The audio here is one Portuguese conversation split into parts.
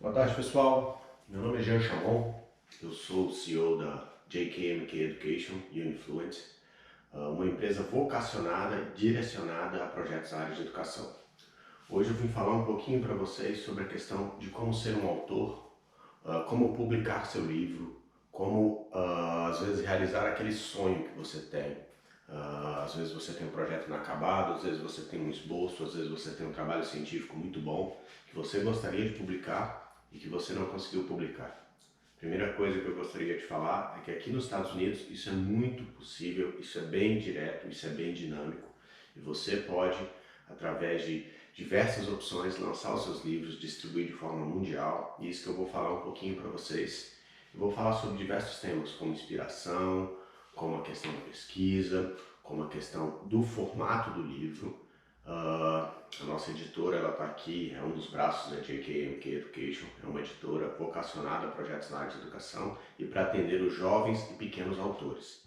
Boa tarde, pessoal. Meu nome é Jean Chamon, eu sou o CEO da JKMK Education e Unifluent, uma empresa vocacionada e direcionada a projetos na área de educação. Hoje eu vim falar um pouquinho para vocês sobre a questão de como ser um autor, como publicar seu livro, como às vezes realizar aquele sonho que você tem. Às vezes você tem um projeto inacabado, às vezes você tem um esboço, às vezes você tem um trabalho científico muito bom que você gostaria de publicar e que você não conseguiu publicar. Primeira coisa que eu gostaria de falar é que aqui nos Estados Unidos isso é muito possível, isso é bem direto, isso é bem dinâmico e você pode, através de diversas opções, lançar os seus livros, distribuir de forma mundial, e isso que eu vou falar um pouquinho para vocês. Eu vou falar sobre diversos temas, como inspiração, como a questão da pesquisa, como a questão do formato do livro. A nossa editora está aqui, é um dos braços da JKMK Education, é uma editora vocacionada a projetos na área de educação e para atender os jovens e pequenos autores.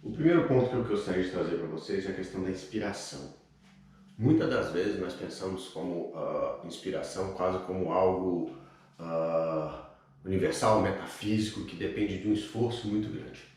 O primeiro ponto que eu gostaria de trazer para vocês é a questão da inspiração. Muitas das vezes nós pensamos como inspiração quase como algo universal, metafísico, que depende de um esforço muito grande.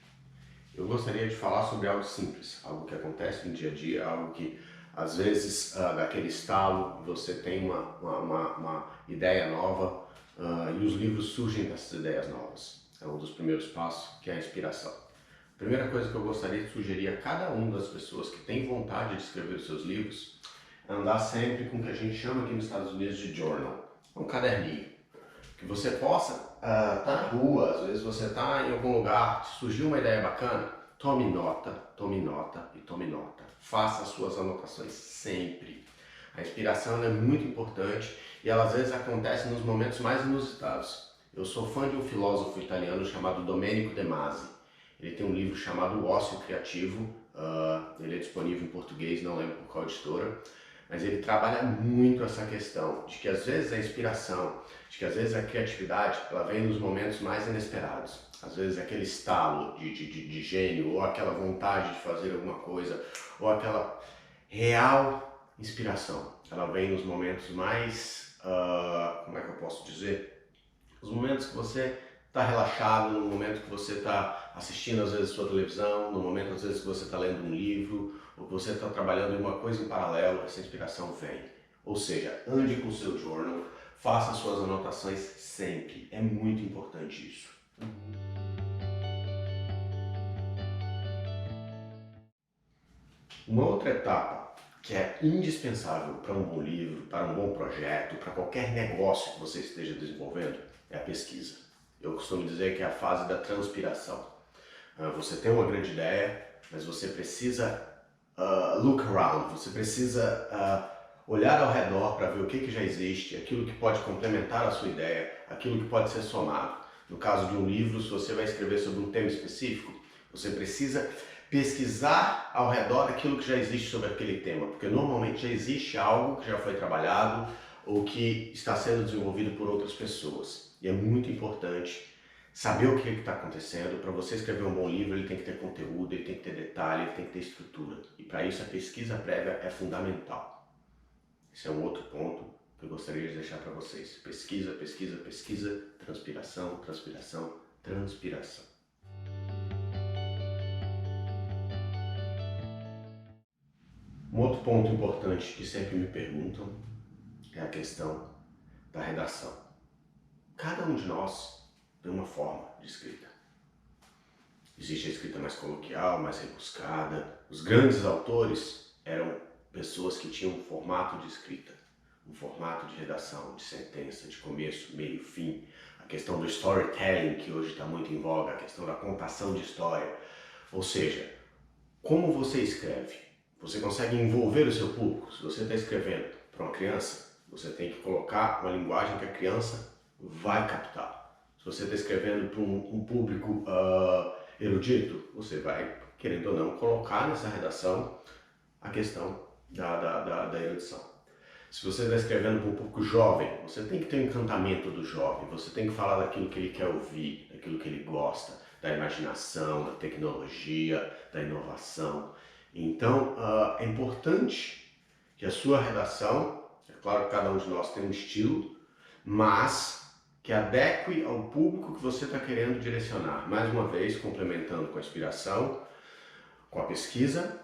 Eu gostaria de falar sobre algo simples, algo que acontece no dia a dia, algo que às vezes daquele estalo você tem uma ideia nova e os livros surgem dessas ideias novas. É um dos primeiros passos, que é a inspiração. A primeira coisa que eu gostaria de sugerir a cada uma das pessoas que tem vontade de escrever os seus livros é andar sempre com o que a gente chama aqui nos Estados Unidos de journal, um caderninho. Que você possa estar na rua, às vezes você está em algum lugar, surgiu uma ideia bacana, tome nota e tome nota. Faça as suas anotações sempre. A inspiração é muito importante e ela às vezes acontece nos momentos mais inusitados. Eu sou fã de um filósofo italiano chamado Domenico De Masi. Ele tem um livro chamado O Ócio Criativo, ele é disponível em português, não lembro por qual editora, mas ele trabalha muito essa questão de que às vezes a inspiração, de que às vezes a criatividade, ela vem nos momentos mais inesperados. Às vezes aquele estalo de gênio, ou aquela vontade de fazer alguma coisa, ou aquela real inspiração. Ela vem nos momentos mais, como é que eu posso dizer? Os momentos que você está relaxado, no momento que você está assistindo às vezes sua televisão, no momento às vezes que você está lendo um livro, ou que você está trabalhando em uma coisa em paralelo, essa inspiração vem. Ou seja, ande com o seu journal, faça suas anotações sempre. É muito importante isso. Uma outra etapa que é indispensável para um bom livro, para um bom projeto, para qualquer negócio que você esteja desenvolvendo, é a pesquisa. Eu costumo dizer que é a fase da transpiração. Você tem uma grande ideia, mas você precisa look around, você precisa olhar ao redor para ver o que já existe, aquilo que pode complementar a sua ideia, aquilo que pode ser somado. No caso de um livro, se você vai escrever sobre um tema específico, você precisa pesquisar ao redor daquilo que já existe sobre aquele tema, porque normalmente já existe algo que já foi trabalhado ou que está sendo desenvolvido por outras pessoas. E é muito importante saber o que está acontecendo. Para você escrever um bom livro, ele tem que ter conteúdo, ele tem que ter detalhe, ele tem que ter estrutura. E para isso a pesquisa prévia é fundamental. Esse é um outro ponto que eu gostaria de deixar para vocês. Pesquisa, pesquisa, pesquisa, transpiração, transpiração, transpiração. Um outro ponto importante que sempre me perguntam é a questão da redação. Cada um de nós tem uma forma de escrita. Existe a escrita mais coloquial, mais rebuscada. Os grandes autores eram pessoas que tinham um formato de escrita, um formato de redação, de sentença, de começo, meio, fim. A questão do storytelling, que hoje está muito em voga, a questão da contação de história. Ou seja, como você escreve? Você consegue envolver o seu público? Se você está escrevendo para uma criança, você tem que colocar uma linguagem que a criança vai captar. Se você está escrevendo para um público erudito, você vai, querendo ou não, colocar nessa redação a questão da erudição. Se você está escrevendo para um público jovem, você tem que ter o encantamento do jovem, você tem que falar daquilo que ele quer ouvir, daquilo que ele gosta, da imaginação, da tecnologia, da inovação. Então, é importante que que a sua redação, é claro que cada um de nós tem um estilo, mas que adeque ao público que você está querendo direcionar. Mais uma vez, complementando com a inspiração, com a pesquisa,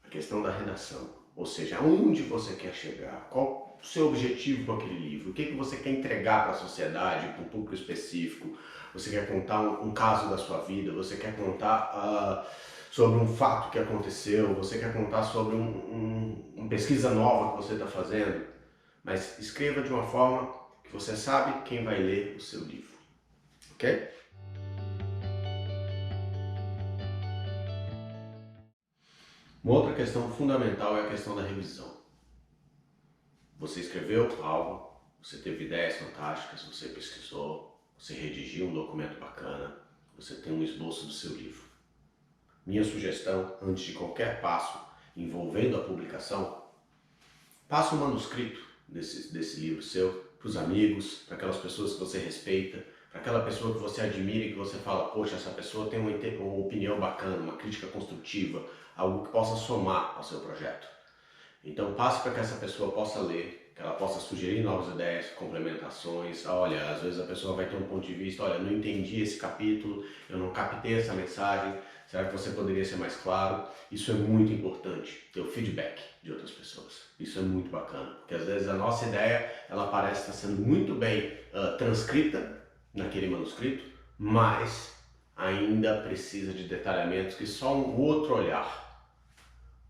a questão da redação. Ou seja, aonde você quer chegar, qual o seu objetivo com aquele livro, o que você quer entregar para a sociedade, para um público específico. Você quer contar um caso da sua vida, você quer contar sobre um fato que aconteceu, você quer contar sobre uma pesquisa nova que você está fazendo, mas escreva de uma forma que você sabe quem vai ler o seu livro, ok? Uma outra questão fundamental é a questão da revisão. Você escreveu algo, você teve ideias fantásticas, você pesquisou, você redigiu um documento bacana, você tem um esboço do seu livro. Minha sugestão, antes de qualquer passo envolvendo a publicação, passa um manuscrito desse livro seu para os amigos, para aquelas pessoas que você respeita, para aquela pessoa que você admira e que você fala, poxa, essa pessoa tem uma opinião bacana, uma crítica construtiva, algo que possa somar ao seu projeto. Então passe para que essa pessoa possa ler, que ela possa sugerir novas ideias, complementações. Olha, às vezes a pessoa vai ter um ponto de vista, olha, não entendi esse capítulo, eu não captei essa mensagem, será que você poderia ser mais claro? Isso é muito importante, ter o feedback de outras pessoas. Isso é muito bacana, porque às vezes a nossa ideia, ela parece estar sendo muito bem transcrita naquele manuscrito, mas ainda precisa de detalhamentos que só um outro olhar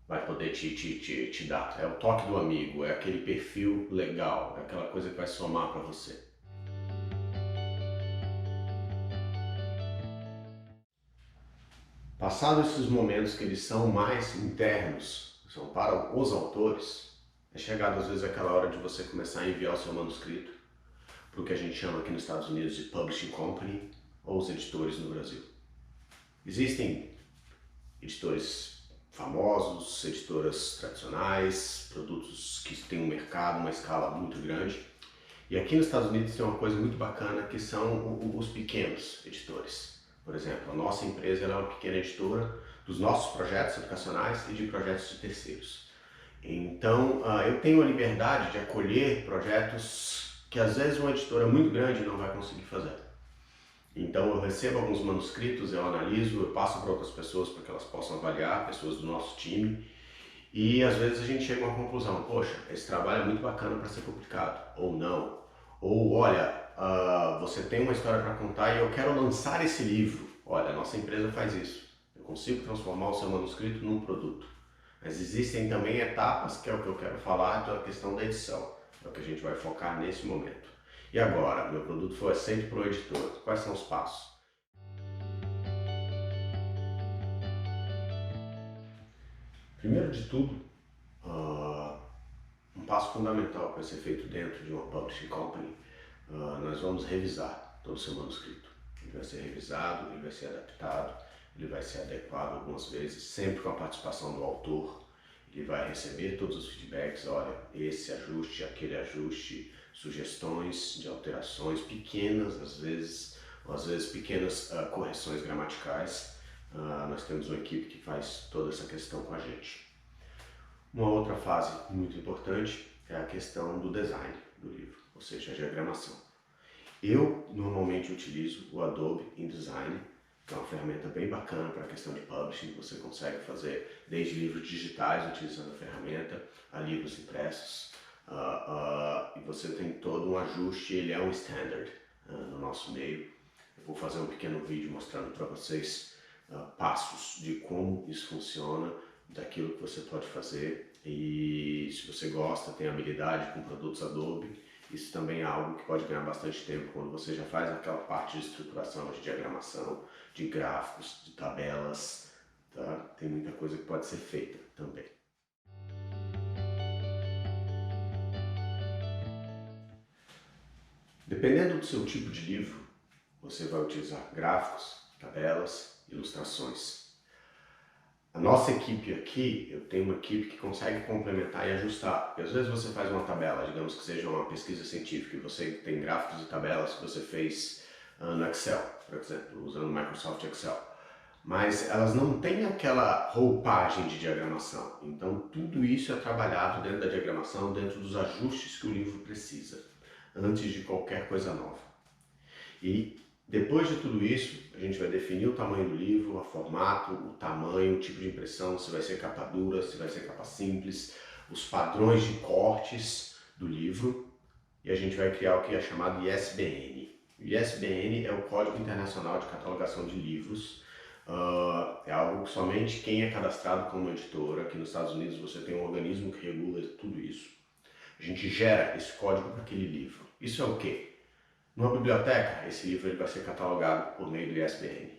vai poder te dar. É o toque do amigo, é aquele perfil legal, é aquela coisa que vai somar para você. Passados esses momentos que eles são mais internos, são para os autores, é chegado às vezes aquela hora de você começar a enviar o seu manuscrito para o que a gente chama aqui nos Estados Unidos de Publishing Company ou os editores no Brasil. Existem editores famosos, editoras tradicionais, produtos que têm um mercado, uma escala muito grande. E aqui nos Estados Unidos tem uma coisa muito bacana que são os pequenos editores. Por exemplo, a nossa empresa é uma pequena editora dos nossos projetos educacionais e de projetos de terceiros. Então, eu tenho a liberdade de acolher projetos que às vezes uma editora muito grande não vai conseguir fazer. Então eu recebo alguns manuscritos, eu analiso, eu passo para outras pessoas para que elas possam avaliar, pessoas do nosso time, e às vezes a gente chega a uma conclusão, poxa, esse trabalho é muito bacana para ser publicado, ou não. Ou olha, você tem uma história para contar e eu quero lançar esse livro. Olha, a nossa empresa faz isso. Eu consigo transformar o seu manuscrito num produto. Mas existem também etapas, que é o que eu quero falar, da questão da edição. É o que a gente vai focar nesse momento. E agora, meu produto foi aceito por um editor. Quais são os passos? Primeiro de tudo, um passo fundamental para ser feito dentro de uma publishing company, nós vamos revisar todo o seu manuscrito. Ele vai ser revisado, ele vai ser adaptado, ele vai ser adequado algumas vezes, sempre com a participação do autor. Ele vai receber todos os feedbacks, olha, esse ajuste, aquele ajuste, sugestões de alterações pequenas, às vezes pequenas correções gramaticais. Nós temos uma equipe que faz toda essa questão com a gente. Uma outra fase muito importante é a questão do design do livro, ou seja, a diagramação. Eu normalmente utilizo o Adobe InDesign, que é uma ferramenta bem bacana para a questão de publishing. Você consegue fazer desde livros digitais utilizando a ferramenta, a livros impressos, e você tem todo um ajuste, ele é um standard no nosso meio. Eu vou fazer um pequeno vídeo mostrando para vocês passos de como isso funciona, daquilo que você pode fazer, e se você gosta, tem habilidade com produtos Adobe, isso também é algo que pode ganhar bastante tempo quando você já faz aquela parte de estruturação, de diagramação, de gráficos, de tabelas, tá? Tem muita coisa que pode ser feita também. Dependendo do seu tipo de livro, você vai utilizar gráficos, tabelas, ilustrações. A nossa equipe aqui, eu tenho uma equipe que consegue complementar e ajustar. Porque às vezes você faz uma tabela, digamos que seja uma pesquisa científica, e você tem gráficos e tabelas que você fez no Excel, por exemplo, usando o Microsoft Excel. mas elas não têm aquela roupagem de diagramação. Então tudo isso é trabalhado dentro da diagramação, dentro dos ajustes que o livro precisa, antes de qualquer coisa nova. E depois de tudo isso, a gente vai definir o tamanho do livro, o formato, o tamanho, o tipo de impressão, se vai ser capa dura, se vai ser capa simples, os padrões de cortes do livro, e a gente vai criar o que é chamado ISBN. O ISBN é o Código Internacional de Catalogação de Livros. É algo que somente quem é cadastrado como editora. Aqui nos Estados Unidos você tem um organismo que regula tudo isso. A gente gera esse código para aquele livro. Isso é o quê? Numa biblioteca, esse livro ele vai ser catalogado por meio do ISBN.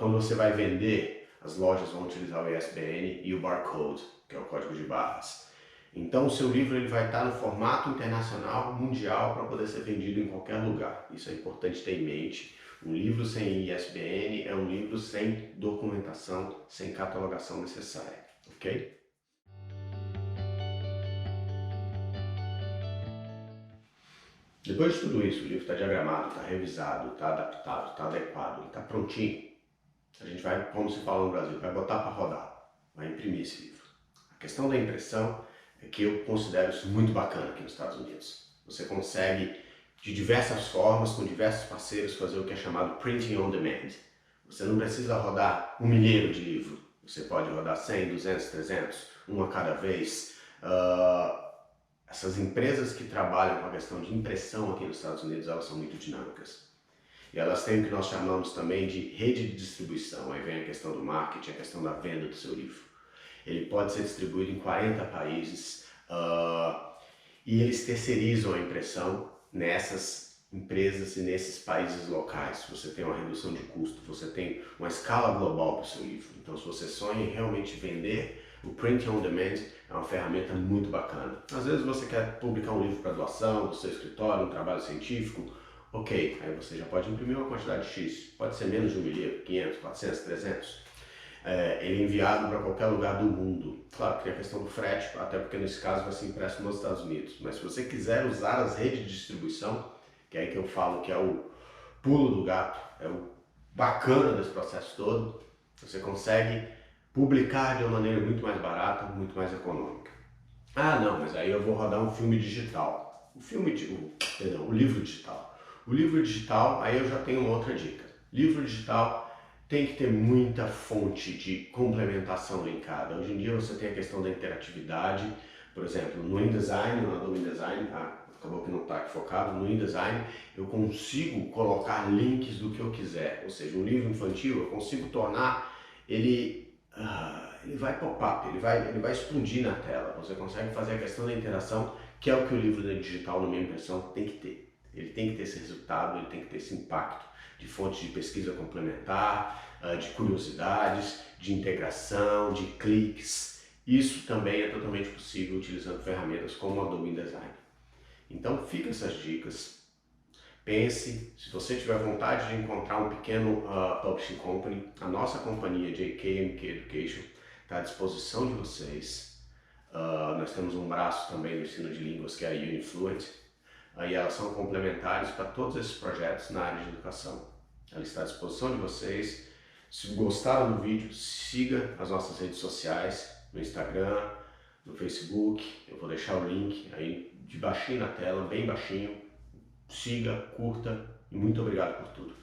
Quando você vai vender, as lojas vão utilizar o ISBN e o barcode, que é o código de barras. Então o seu livro ele vai estar no formato internacional, mundial, para poder ser vendido em qualquer lugar. Isso é importante ter em mente. Um livro sem ISBN é um livro sem documentação, sem catalogação necessária, ok? Depois de tudo isso, o livro está diagramado, está revisado, está adaptado, está adequado, está prontinho. A gente vai, como se fala no Brasil, vai botar para rodar, vai imprimir esse livro. A questão da impressão é que eu considero isso muito bacana aqui nos Estados Unidos. Você consegue, de diversas formas, com diversos parceiros, fazer o que é chamado printing on demand. Você não precisa rodar 1 milheiro de livro. Você pode rodar 100, 200, 300, uma cada vez. Essas empresas que trabalham com a questão de impressão aqui nos Estados Unidos, elas são muito dinâmicas. E elas têm o que nós chamamos também de rede de distribuição. Aí vem a questão do marketing, a questão da venda do seu livro. Ele pode ser distribuído em 40 países e eles terceirizam a impressão nessas empresas e nesses países locais. Você tem uma redução de custo, você tem uma escala global para o seu livro. Então, se você sonha em realmente vender, o Print on Demand é uma ferramenta muito bacana. Às vezes você quer publicar um livro para doação do seu escritório, um trabalho científico, ok, aí você já pode imprimir uma quantidade X, pode ser menos de 1 milheiro, 500, 400, 300. Ele é enviado para qualquer lugar do mundo. Claro que tem a questão do frete, até porque nesse caso vai ser impresso nos Estados Unidos. Mas se você quiser usar as redes de distribuição, que é aí que eu falo que é o pulo do gato, é o bacana desse processo todo, você consegue publicar de uma maneira muito mais barata, muito mais econômica. Ah não, mas aí eu vou rodar um filme digital. O livro digital. O livro digital, aí eu já tenho uma outra dica. Livro digital tem que ter muita fonte de complementação linkada. Hoje em dia você tem a questão da interatividade, por exemplo, no InDesign, no Adobe InDesign, acabou que não está aqui focado, no InDesign eu consigo colocar links do que eu quiser, ou seja, um livro infantil eu consigo tornar ele vai pop-up, ele vai explodir na tela, você consegue fazer a questão da interação, que é o que o livro digital, na minha impressão, tem que ter. Ele tem que ter esse resultado, ele tem que ter esse impacto de fontes de pesquisa complementar, de curiosidades, de integração, de cliques. Isso também é totalmente possível utilizando ferramentas como o Adobe InDesign. Então fica essas dicas. Pense, se você tiver vontade de encontrar um pequeno publishing company, a nossa companhia JKMK Education está à disposição de vocês. Nós temos um braço também no ensino de línguas que é a Unifluent, e elas são complementares para todos esses projetos na área de educação. Ela está à disposição de vocês. Se gostaram do vídeo, siga as nossas redes sociais, no Instagram, no Facebook. Eu vou deixar o link aí de baixinho na tela, bem baixinho. Siga, curta e muito obrigado por tudo.